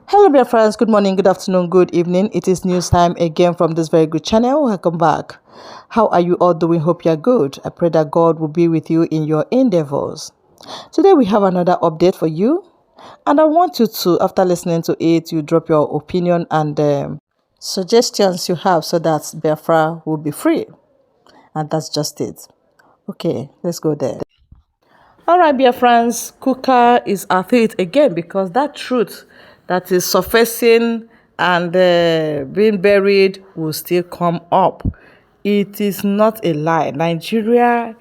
Hello, dear friends. Good morning, good afternoon, good evening. It is news time again from this very good channel. Welcome back. How are you all doing? Hope you're good. I pray that God will be with you in your endeavors. Today, we have another update for you. And I want you to, after listening to it, you drop your opinion and suggestions you have so that Biafra will be free. And that's just it. Okay, let's go there. All right, dear friends, Kukah is at it again because that truth that is surfacing and being buried will still come up. It is not a lie. Nigeria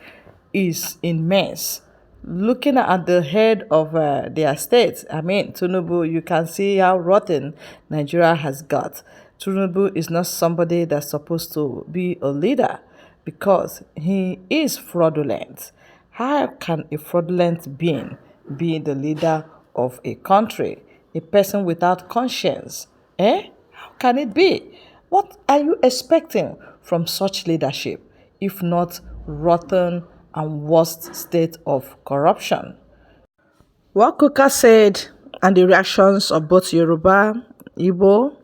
is in mess. Looking at the head of their state, I mean, Tinubu, you can see how rotten Nigeria has got. Tinubu is not somebody that's supposed to be a leader because he is fraudulent. How can a fraudulent being be the leader of a country? A person without conscience? How can it be? What are you expecting from such leadership, if not rotten and worst state of corruption? What Kukah said and the reactions of both Yoruba, Igbo,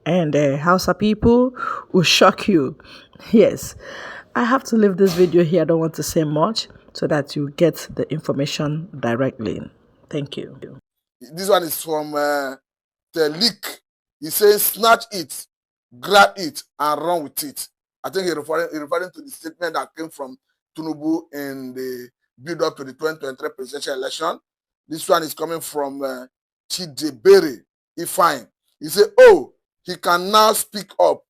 and Hausa people will shock you. Yes, I have to leave this video here. I don't want to say much so that you get the information directly. Thank you. This one is from the leak. He says, snatch it, grab it, and run with it. I think he's referring to the statement that came from Tinubu in the build-up to the 2023 presidential election. This one is coming from Chidebere Ifine. He said, oh, he can now speak up.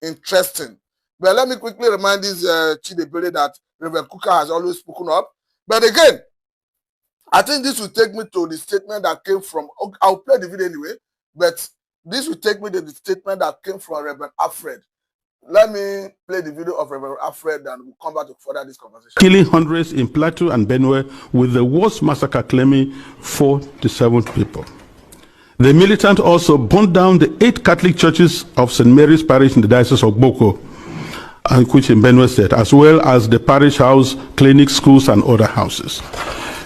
Interesting. But let me quickly remind this Chidebere that Reverend Kukah has always spoken up. But again, I think this will take me to the statement that came from, I'll play the video anyway, but this will take me to the statement that came from Reverend Alfred. Let me play the video of Reverend Alfred and we'll come back to further this conversation. Killing hundreds in Plateau and Benue with the worst massacre claiming 47 people. The militant also burned down the 8 Catholic churches of St. Mary's Parish in the Diocese of Boko, which in Benue State, as well as the parish house, clinics, schools, and other houses.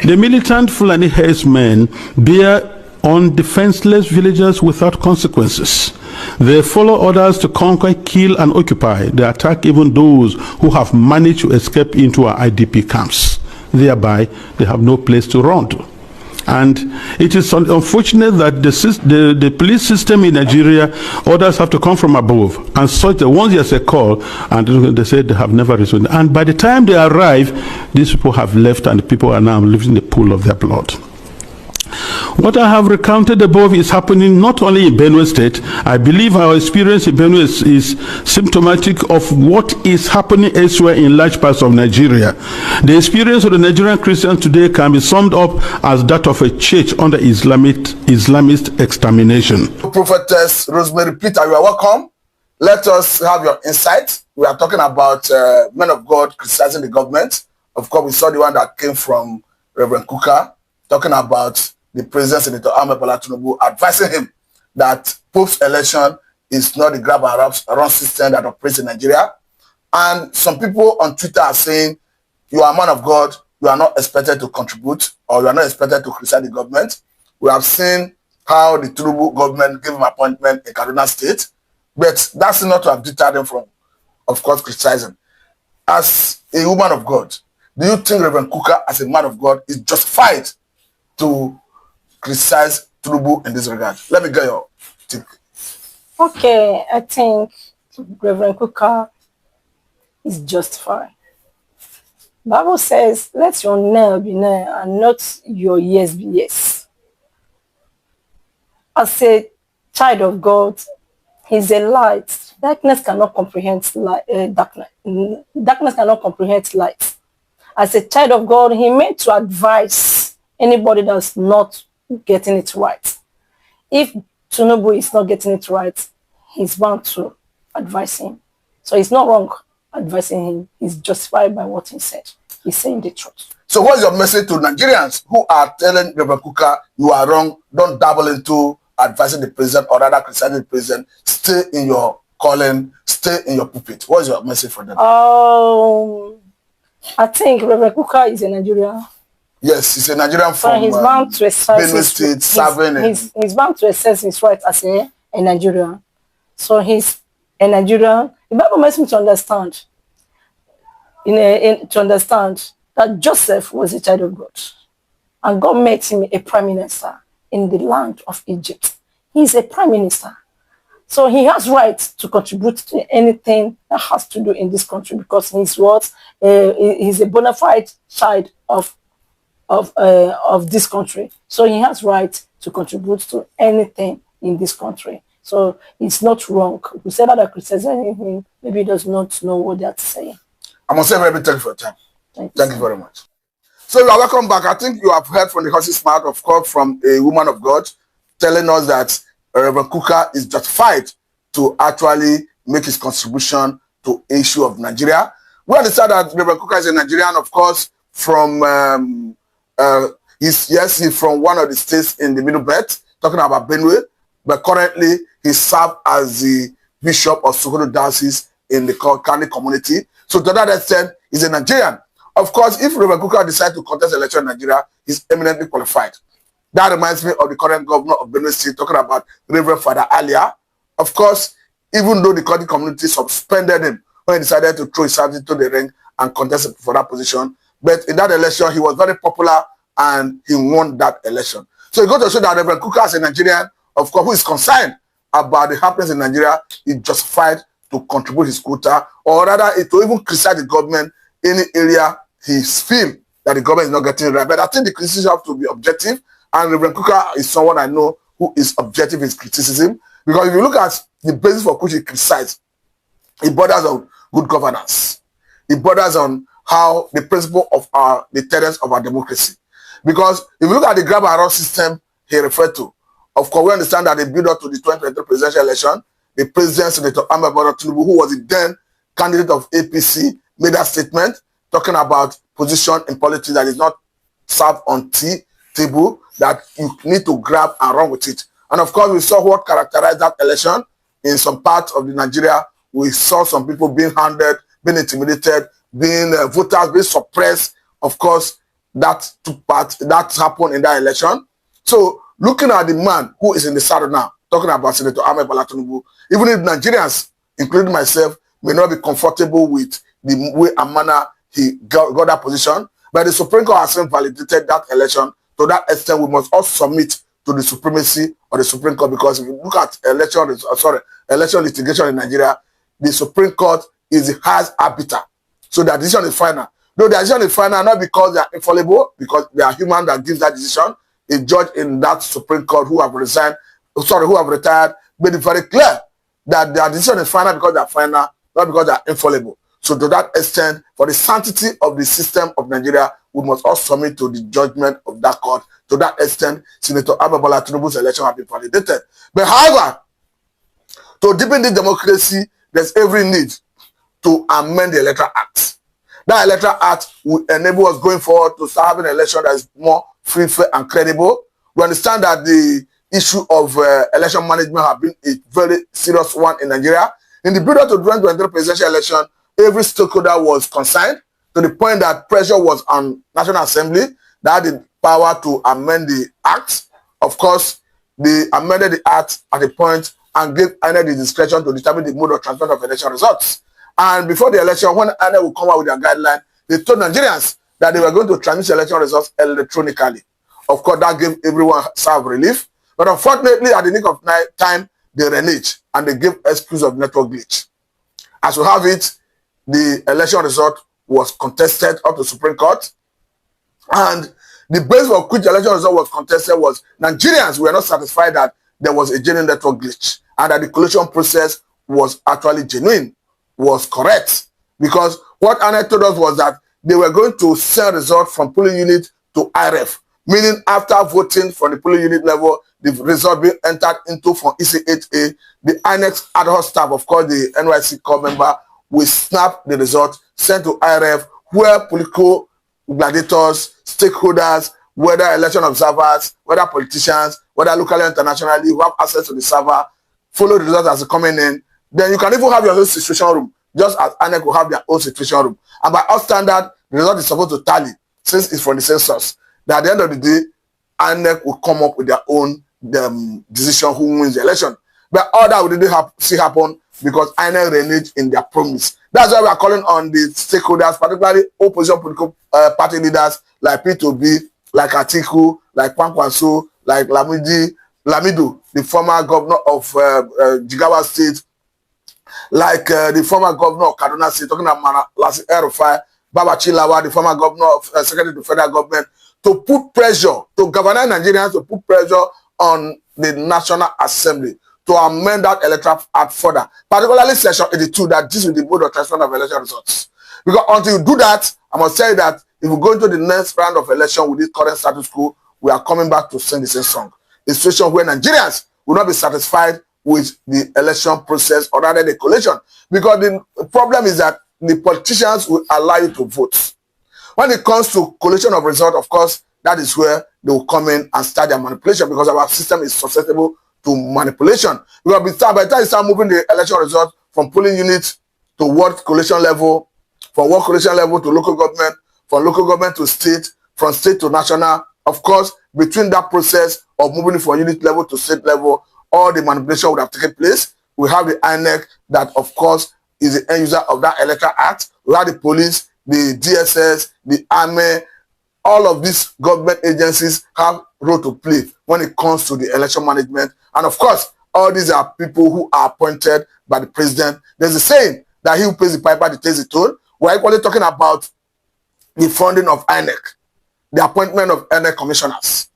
The militant Fulani herdsmen bear on defenseless villagers without consequences. They follow orders to conquer, kill, and occupy. They attack even those who have managed to escape into our IDP camps. Thereby, they have no place to run to. And it is unfortunate that the police system in Nigeria, orders have to come from above. And such that once there's a call, and they say they have never responded. And by the time they arrive, these people have left and the people are now living in the pool of their blood. What I have recounted above is happening not only in Benue State. I believe our experience in Benue is symptomatic of what is happening elsewhere in large parts of Nigeria. The experience of the Nigerian Christians today can be summed up as that of a church under Islamist extermination. Prophetess Rosemary Peter, you are welcome. Let us have your insight. We are talking about men of God criticizing the government. Of course, we saw the one that came from Reverend Kukah, talking about the President Senator Ahmed Bola Tinubu advising him that Pope's election is not the grab and run system that operates in Nigeria. And some people on Twitter are saying, you are a man of God, you are not expected to contribute, or you are not expected to criticize the government. We have seen how the Tinubu government gave him appointment in Kaduna State, but that's not to have deterred him from, of course, criticizing. As a woman of God, do you think Reverend Kukah, as a man of God, is justified to criticize Tinubu in this regard? Let me get your take. Okay, I think Reverend Kukah is justified. Bible says, let your nail be nail and not your yes be yes. As a child of God, he's a light. Darkness cannot comprehend light. Darkness cannot comprehend light. As a child of God, he meant to advise anybody that's not getting it right. If Tinubu is not getting it right, he's bound to advise him. So it's not wrong advising him. He's justified by what he said. He's saying the truth. So what is your message to Nigerians who are telling Reverend Kukah, you are wrong, don't dabble into advising the president or rather criticizing the president, stay in your calling, stay in your pulpit? What is your message for them? I think Reverend Kukah is a Nigerian Yes, he's a Nigerian So from he's bound to exercise Benue State, serving in... he's bound to exercise his right as a Nigerian. So he's a Nigerian. The Bible makes me to understand, to understand that Joseph was a child of God. And God made him a prime minister in the land of Egypt. He's a prime minister. So he has right to contribute to anything that has to do in this country because he's what? He's a bona fide child of this country. So he has right to contribute to anything in this country. So it's not wrong. We say that criticizing anything, maybe he does not know what they're saying. I must say very thank you for your time. Thank you very much. So you are welcome back. I think you have heard from the horse's mouth, of course, from a woman of God, telling us that Reverend Kukah is justified to actually make his contribution to the issue of Nigeria. We understand that Reverend Kukah is a Nigerian, of course, from he's from one of the states in the Middle Belt, talking about Benue, but currently he served as the bishop of Sokoto Diocese in the Kani community. So to that extent, he's a Nigerian. Of course, if Reverend Kukah decides to contest election in Nigeria, he's eminently qualified. That reminds me of the current governor of Benue State talking about Reverend Father Alia. Of course, even though the Kani community suspended him when he decided to throw himself into the ring and contest for that position, but in that election, he was very popular and he won that election. So it goes to show that Reverend Kukah, as a Nigerian, of course, who is concerned about the happenings in Nigeria, is justified to contribute his quota, or rather to even criticize the government in any area he feels that the government is not getting right. But I think the criticism has to be objective, and Reverend Kukah is someone I know who is objective in his criticism, because if you look at the basis for which he criticizes, it borders on good governance. It borders on how the principle of the tenets of our democracy. Because if you look at the grab and run system he referred to, of course, we understand that the build up to the 2023 presidential election, the president, Senator Tinubu, who was the then candidate of APC, made that statement talking about position in politics that is not served on table, that you need to grab and run with it. And of course, we saw what characterized that election in some parts of the Nigeria. We saw some people being hounded, being intimidated, being voters being suppressed. Of course, that took part, that happened in that election. So looking at the man who is in the saddle now, talking about Senator Tinubu, even if Nigerians, including myself, may not be comfortable with the way and manner he got that position, but the Supreme Court has validated that election. To that extent, we must all submit to the supremacy of the Supreme Court, because if you look at election litigation in Nigeria, the Supreme Court is the highest arbiter. So the decision is final. Though the decision is final not because they are infallible, because they are human that gives that decision. A judge in that Supreme Court who have retired, made it very clear that their decision is final because they are final, not because they are infallible. So to that extent, for the sanctity of the system of Nigeria, we must all submit to the judgment of that court. To that extent, Senator Tinubu's election has been validated. But however, to deepen the democracy, there's every need to amend the Electoral Act. That Electoral Act will enable us going forward to start having an election that is more free, fair, and credible. We understand that the issue of election management has been a very serious one in Nigeria. In the build-up to the 2023 presidential election, every stakeholder was concerned, to the point that pressure was on National Assembly that had the power to amend the act. Of course, they amended the act at a point and gave INEC the discretion to determine the mode of transfer of election results. And before the election, when INEC will come out with their guideline, they told Nigerians that they were going to transmit election results electronically. Of course, that gave everyone some relief. But unfortunately, at the nick of time, they reneged and they gave excuse of network glitch. As we have it, the election result was contested up to the Supreme Court. And the basis for which the election result was contested was Nigerians were not satisfied that there was a genuine network glitch and that the collation process was actually genuine, was correct. Because what INEC told us was that they were going to send results from polling unit to IRF, meaning after voting from the polling unit level, the result being entered into from EC8A, the INEC ad hoc staff, of course, the NYC core member, will snap the result, sent to IRF, where political gladiators, stakeholders, whether election observers, whether politicians, whether locally or internationally, who have access to the server, follow the results as they're coming in. Then you can even have your own situation room, just as INEC will have their own situation room. And by our standard, the result is supposed to tally, since it's from the same source. that at the end of the day, INEC will come up with their own decision who wins the election. But all that we didn't see happen because INEC reneged in their promise. That's why we are calling on the stakeholders, particularly opposition political party leaders like P2B, like Atiku, like Kwankwaso, like Lamido, the former governor of Jigawa State, like the former governor of Kaduna State, talking about Lasi El-Rufai, Baba Chilawa, the former governor of Secretary to Federal Government, to put pressure, to govern Nigerians, to put pressure on the National Assembly to amend that Electoral Act further, particularly Section 82 that deals with the mode of transfer of election results. Because until you do that, I must tell you that if we go into the next round of election with this current status quo, we are coming back to sing the same song. A situation where Nigerians will not be satisfied with the election process or rather the collation. Because the problem is that the politicians will allow you to vote. When it comes to collation of results, of course, that is where they will come in and start their manipulation because our system is susceptible to manipulation. Because by the time you start moving the election results from polling units to ward collation level, from ward collation level to local government, from local government to state, from state to national, of course, between that process of moving from unit level to state level, all the manipulation would have taken place. We have the INEC that, of course, is the end user of that Electoral Act. We have the police, the DSS, the army. All of these government agencies have a role to play when it comes to the election management. And of course, all these are people who are appointed by the president. There's a saying that he who pays the piper dictates the tone. We're equally talking about the funding of INEC, the appointment of INEC commissioners,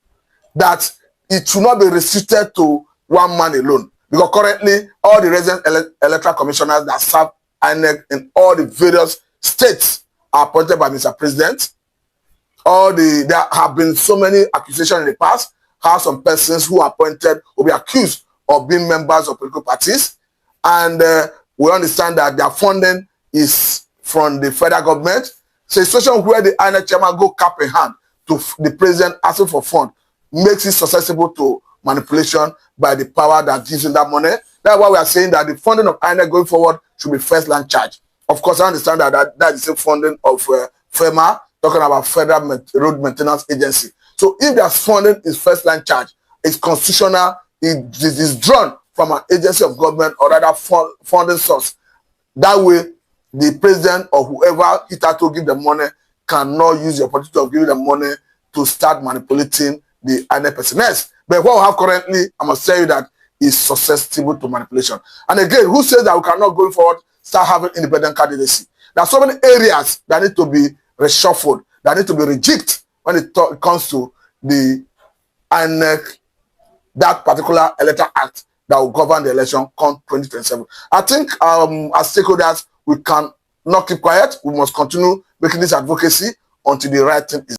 that it should not be restricted to one man alone. Because currently, all the resident electoral commissioners that serve INEC in all the various states are appointed by Mr. President. There have been so many accusations in the past how some persons who are appointed will be accused of being members of political parties. And we understand that their funding is from the federal government. So a situation where the INEC chairman go cap in hand to the president asking for funds makes it susceptible to manipulation by the power that gives him that money. That's why we are saying that the funding of INEC going forward should be first line charge. Of course, I understand that that is the funding of FEMA, talking about Federal Road Maintenance Agency. So if their funding is first line charge, it's constitutional, it is drawn from an agency of government or rather funding source. That way, the president or whoever it had to give the money cannot use the opportunity of giving the money to start manipulating the INEC personnel. But what we have currently, I must tell you that is susceptible to manipulation. And again, who says that we cannot going forward start having independent candidacy? There are so many areas that need to be reshuffled, that need to be rejected when it comes to the INEC, that particular electoral act that will govern the election come 2027. I think as stakeholders, we can not keep quiet. We must continue making this advocacy until the right thing is